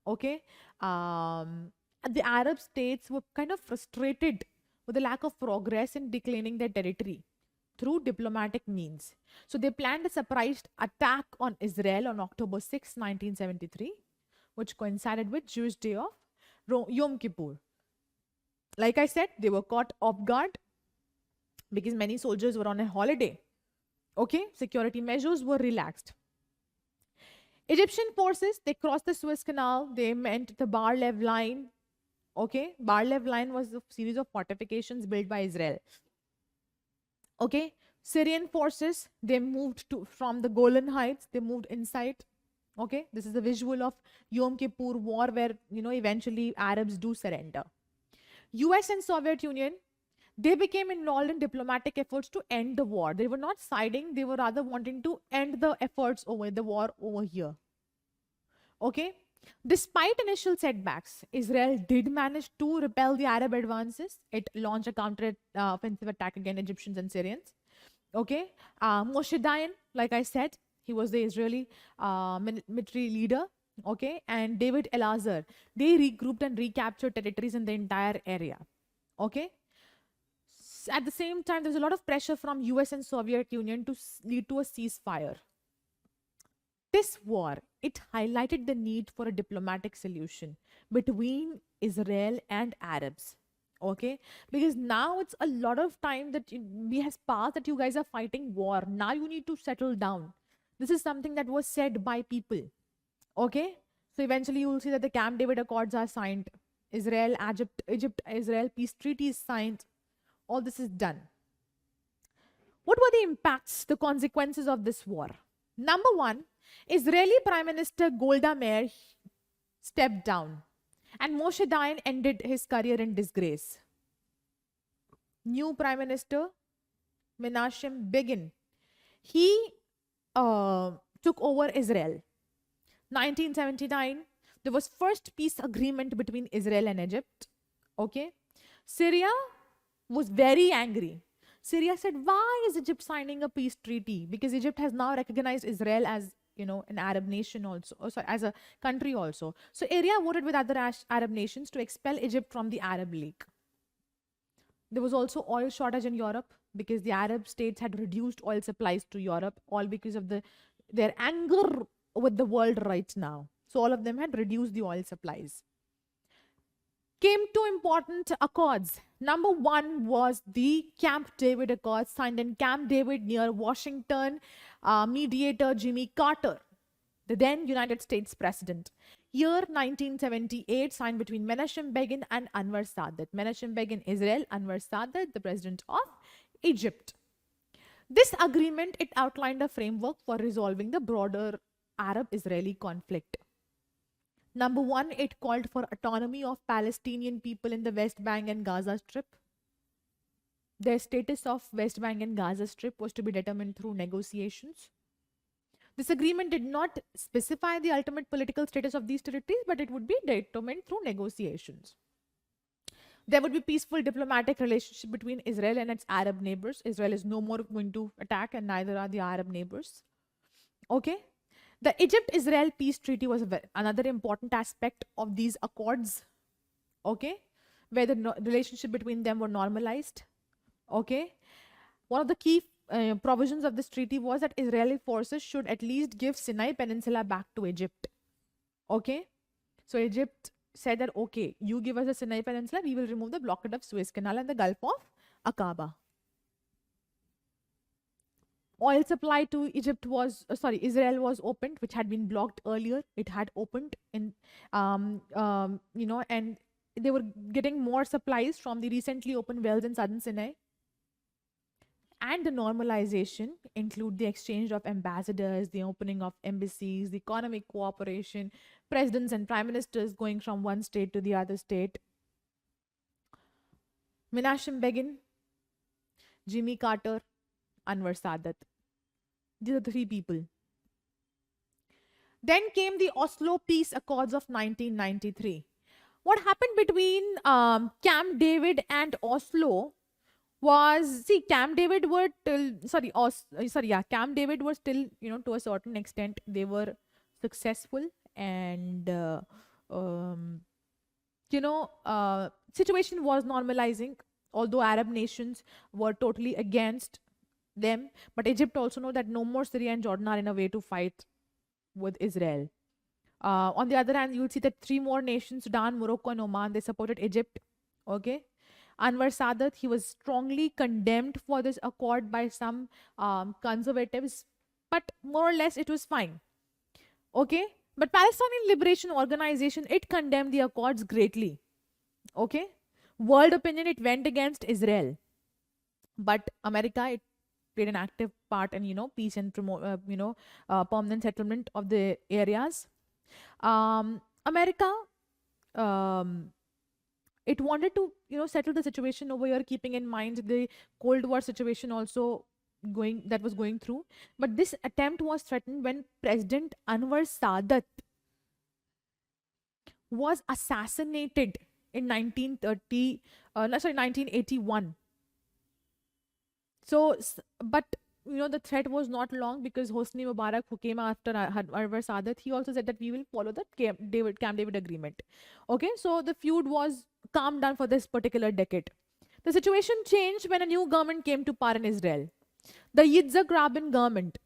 Okay. The Arab states were kind of frustrated with the lack of progress in declaring their territory through diplomatic means. So they planned a surprise attack on Israel on October 6, 1973, which coincided with Jewish day of Yom Kippur. Like I said, they were caught off guard because many soldiers were on a holiday. Okay, security measures were relaxed. Egyptian forces, they crossed the Suez Canal, they met the Bar-Lev line. Okay, Bar-Lev line was a series of fortifications built by Israel. Okay, Syrian forces, they moved from the Golan Heights, they moved inside. Okay, this is a visual of Yom Kippur War where, eventually Arabs do surrender. US and Soviet Union, they became involved in diplomatic efforts to end the war. They were not siding, they were rather wanting to end the efforts over the war over here. Okay, despite initial setbacks, Israel did manage to repel the Arab advances. It launched a counter-offensive attack against Egyptians and Syrians. Okay, Moshe Dayan, like I said, he was the Israeli military leader. Okay, and David Elazar, they regrouped and recaptured territories in the entire area. Okay, at the same time, there's a lot of pressure from US and Soviet Union to lead to a ceasefire. This war, it highlighted the need for a diplomatic solution between Israel and Arabs. Okay, because now it's a lot of time that we has passed that you guys are fighting war. Now you need to settle down. This is something that was said by people. Okay, so eventually you will see that the Camp David Accords are signed. Israel peace treaty is signed. All this is done. What were the impacts, the consequences of this war? Number one, Israeli Prime Minister Golda Meir stepped down and Moshe Dayan ended his career in disgrace. New Prime Minister Menachem Begin, he took over Israel. 1979, there was first peace agreement between Israel and Egypt. Okay, Syria was very angry. Syria said, why is Egypt signing a peace treaty? Because Egypt has now recognized Israel as, an Arab nation also, as a country also. So Syria voted with other Arab nations to expel Egypt from the Arab League. There was also oil shortage in Europe because the Arab states had reduced oil supplies to Europe, all because of their anger with the world right now. So all of them had reduced the oil supplies. Came to important accords. Number one was the Camp David Accords signed in Camp David near Washington. Mediator Jimmy Carter, the then United States President. Year 1978, signed between Menachem Begin and Anwar Sadat. Menachem Begin, Israel, Anwar Sadat, the president of Egypt. This agreement, it outlined a framework for resolving the broader Arab-Israeli conflict. Number one, it called for autonomy of Palestinian people in the West Bank and Gaza Strip. Their status of West Bank and Gaza Strip was to be determined through negotiations. This agreement did not specify the ultimate political status of these territories, but it would be determined through negotiations. There would be peaceful diplomatic relationship between Israel and its Arab neighbors. Israel is no more going to attack, and neither are the Arab neighbors. Okay. The Egypt-Israel peace treaty was another important aspect of these accords, okay, where the relationship between them were normalized, okay. One of the key provisions of this treaty was that Israeli forces should at least give Sinai Peninsula back to Egypt, okay. So Egypt said that, okay, you give us the Sinai Peninsula, we will remove the blockade of Suez Canal and the Gulf of Aqaba. Oil supply to Israel was opened, which had been blocked earlier. It had opened in, and they were getting more supplies from the recently opened wells in southern Sinai. And the normalization include the exchange of ambassadors, the opening of embassies, the economic cooperation, presidents and prime ministers going from one state to the other state. Menachem Begin, Jimmy Carter, Anwar Sadat. These are the three people. Then came the Oslo Peace Accords of 1993. What happened between Camp David and Oslo was, see, Camp David were till, Camp David was still, to a certain extent, they were successful, and um, situation was normalizing, although Arab nations were totally against them. But Egypt also know that no more Syria and Jordan are in a way to fight with Israel. On the other hand, you will see that three more nations, Sudan, Morocco, and Oman, they supported Egypt. Okay. Anwar Sadat, he was strongly condemned for this accord by some conservatives, but more or less it was fine. Okay. But Palestinian Liberation Organization, it condemned the accords greatly. Okay. World opinion, it went against Israel. But America, it played an active part in, peace and permanent settlement of the areas. America, it wanted to, settle the situation over here, keeping in mind the Cold War situation also was going through. But this attempt was threatened when President Anwar Sadat was assassinated in 1981. So, but the threat was not long, because Hosni Mubarak, who came after Anwar Sadat, he also said that we will follow the Camp David agreement. Okay, so the feud was calmed down for this particular decade. The situation changed when a new government came to power in Israel, the Yitzhak Rabin government.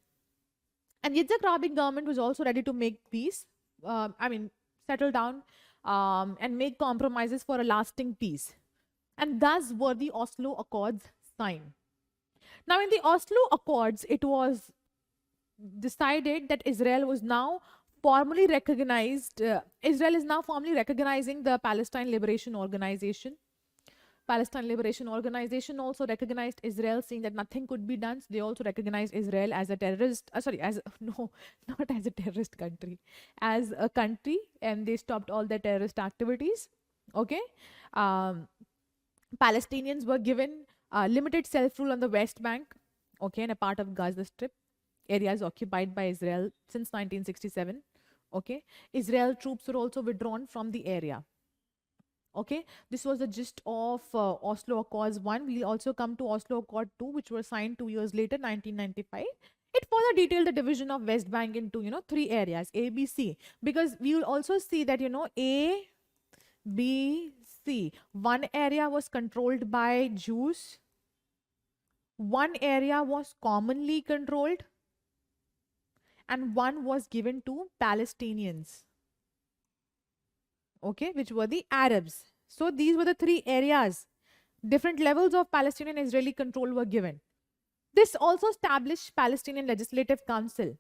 And Yitzhak Rabin government was also ready to make peace, settle down, and make compromises for a lasting peace. And thus were the Oslo Accords signed. Now, in the Oslo Accords, it was decided that Israel is now formally recognizing the Palestine Liberation Organization. Palestine Liberation Organization also recognized Israel, saying that nothing could be done. So they also recognized Israel as a terrorist, not as a terrorist country, as a country, and they stopped all their terrorist activities. Okay. Palestinians were given limited self-rule on the West Bank, okay, and a part of Gaza Strip, areas occupied by Israel since 1967, okay. Israel troops were also withdrawn from the area, okay. This was the gist of Oslo Accords 1. We'll also come to Oslo Accord 2, which were signed 2 years later, 1995. It further detailed the division of West Bank into, 3 areas, A, B, C, because we will also see that, A, B, C. One area was controlled by Jews. One area was commonly controlled, and one was given to Palestinians, okay, which were the Arabs. So these were the 3 areas. Different levels of Palestinian and Israeli control were given. This also established Palestinian Legislative Council,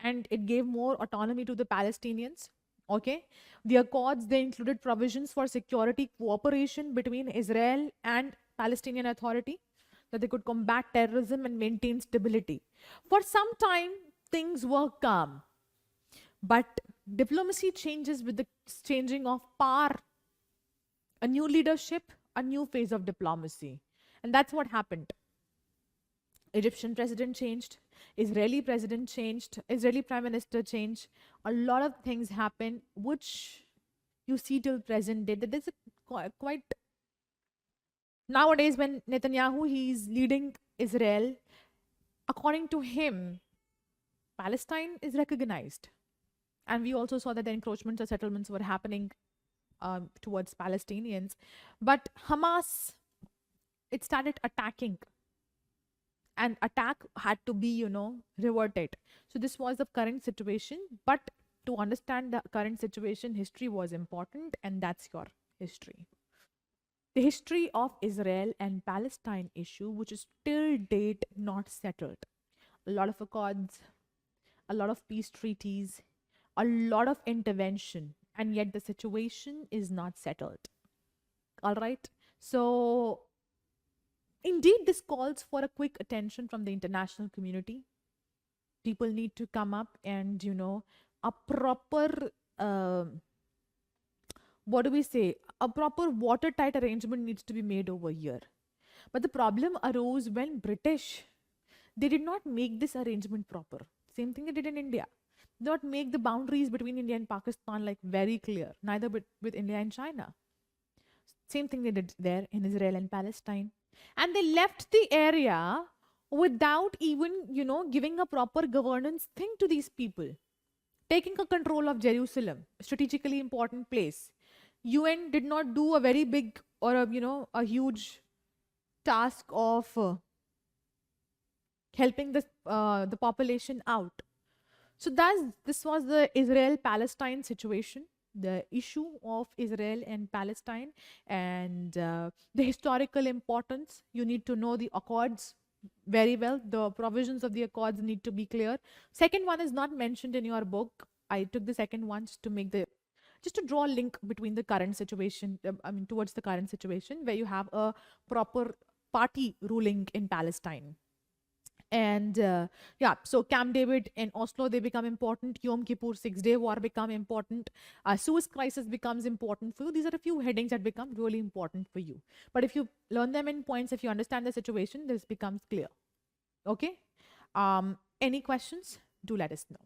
and it gave more autonomy to the Palestinians. Okay, the accords, they included provisions for security cooperation between Israel and Palestinian Authority, that they could combat terrorism and maintain stability. For some time, things were calm. But diplomacy changes with the changing of power. A new leadership, a new phase of diplomacy. And that's what happened. Egyptian president changed, Israeli president changed, Israeli prime minister changed. A lot of things happened, which you see till present day. That is quite... Nowadays, when Netanyahu, he's leading Israel, according to him, Palestine is recognized. And we also saw that the encroachments or settlements were happening towards Palestinians. But Hamas, it started attacking. And attack had to be, reverted. So this was the current situation. But to understand the current situation, history was important, and that's your history. The history of Israel and Palestine issue, which is till date not settled. A lot of accords, a lot of peace treaties, a lot of intervention, and yet the situation is not settled. All right. So indeed, this calls for a quick attention from the international community. People need to come up and, a proper, a proper watertight arrangement needs to be made over here. But the problem arose when British, they did not make this arrangement proper. Same thing they did in India. not make the boundaries between India and Pakistan like very clear, neither with India and China. Same thing they did there in Israel and Palestine. And they left the area without even, giving a proper governance thing to these people. Taking a control of Jerusalem, a strategically important place. UN did not do a very big or a huge task of helping the population out. So this was the Israel-Palestine situation, the issue of Israel and Palestine, and the historical importance. You need to know the accords very well. The provisions of the accords need to be clear. Second one is not mentioned in your book. I took the second one just to draw a link between the current situation, towards the current situation where you have a proper party ruling in Palestine. And so Camp David and Oslo, they become important. Yom Kippur, 6-day war become important. Suez Crisis becomes important for you. These are a few headings that become really important for you. But if you learn them in points, if you understand the situation, this becomes clear. Okay? Any questions? Do let us know.